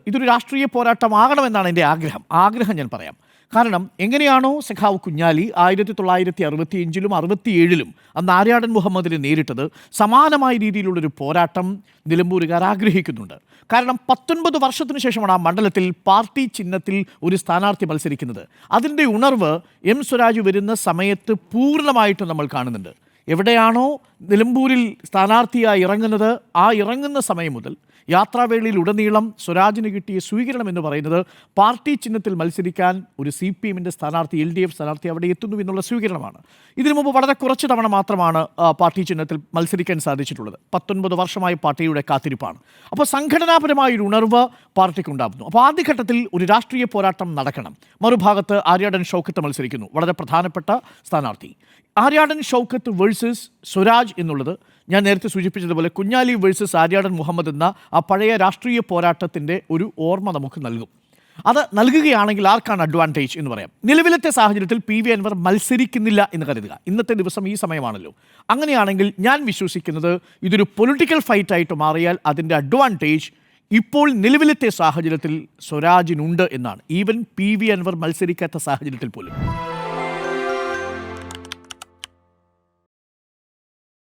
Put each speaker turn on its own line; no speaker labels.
ഇതൊരു രാഷ്ട്രീയ പോരാട്ടമാകണമെന്നാണ് എൻ്റെ ആഗ്രഹം ഞാൻ പറയാം. കാരണം എങ്ങനെയാണോ സഖാവ് കുഞ്ഞാലി 1965-ലും 67-ലും അന്ന് ആര്യാടൻ മുഹമ്മദിനെ നേരിട്ടത്, സമാനമായ രീതിയിലുള്ളൊരു പോരാട്ടം നിലമ്പൂരുകാർ ആഗ്രഹിക്കുന്നുണ്ട്. കാരണം 19 വർഷത്തിനു ശേഷമാണ് ആ മണ്ഡലത്തിൽ പാർട്ടി ചിഹ്നത്തിൽ ഒരു സ്ഥാനാർത്ഥി മത്സരിക്കുന്നത്. അതിൻ്റെ ഉണർവ് എം സ്വരാജ് വരുന്ന സമയത്ത് പൂർണ്ണമായിട്ടും നമ്മൾ കാണുന്നുണ്ട്. എവിടെയാണോ നിലമ്പൂരിൽ സ്ഥാനാർത്ഥിയായി ഇറങ്ങുന്നത്, ആ ഇറങ്ങുന്ന സമയം മുതൽ യാത്രാവേളയിൽ ഉടനീളം സ്വരാജിന് കിട്ടിയ സ്വീകരണം എന്ന് പറയുന്നത് പാർട്ടി ചിഹ്നത്തിൽ മത്സരിക്കാൻ ഒരു CPM-ൻ്റെ സ്ഥാനാർത്ഥി, LDF സ്ഥാനാർത്ഥി അവിടെ എത്തുന്നു എന്നുള്ള സ്വീകരണമാണ്. ഇതിനു മുമ്പ് വളരെ കുറച്ച് തവണ മാത്രമാണ് പാർട്ടി ചിഹ്നത്തിൽ മത്സരിക്കാൻ സാധിച്ചിട്ടുള്ളത്. 19 വർഷമായി പാർട്ടിയുടെ കാത്തിരിപ്പാണ്. അപ്പോൾ സംഘടനാപരമായൊരു ഉണർവ് പാർട്ടിക്കുണ്ടാകുന്നു. അപ്പോൾ ആദ്യഘട്ടത്തിൽ ഒരു രാഷ്ട്രീയ പോരാട്ടം നടക്കണം. മറുഭാഗത്ത് ആര്യാടൻ ഷൗക്കത്ത് മത്സരിക്കുന്നു, വളരെ പ്രധാനപ്പെട്ട സ്ഥാനാർത്ഥി. ആര്യാടൻ ഷൗക്കത്ത് വേഴ്സസ് സ്വരാജ് എന്നുള്ളത് ഞാൻ നേരത്തെ സൂചിപ്പിച്ചതുപോലെ കുഞ്ഞാലി വേഴ്സസ് ആര്യാടൻ മുഹമ്മദ് എന്ന ആ പഴയ രാഷ്ട്രീയ പോരാട്ടത്തിൻ്റെ ഒരു ഓർമ്മ നമുക്ക് നൽകും. അത് നൽകുകയാണെങ്കിൽ ആർക്കാണ് അഡ്വാൻറ്റേജ് എന്ന് പറയാം. നിലവിലത്തെ സാഹചര്യത്തിൽ PV അൻവർ മത്സരിക്കുന്നില്ല എന്ന് കരുതുക. ഇന്നത്തെ ദിവസം ഈ സമയമാണല്ലോ. അങ്ങനെയാണെങ്കിൽ ഞാൻ വിശ്വസിക്കുന്നത് ഇതൊരു പൊളിറ്റിക്കൽ ഫൈറ്റായിട്ട് മാറിയാൽ അതിൻ്റെ അഡ്വാൻറ്റേജ് ഇപ്പോൾ നിലവിലത്തെ സാഹചര്യത്തിൽ സ്വരാജിനുണ്ട് എന്നാണ്. ഈവൻ PV അൻവർ മത്സരിക്കാത്ത സാഹചര്യത്തിൽ പോലും.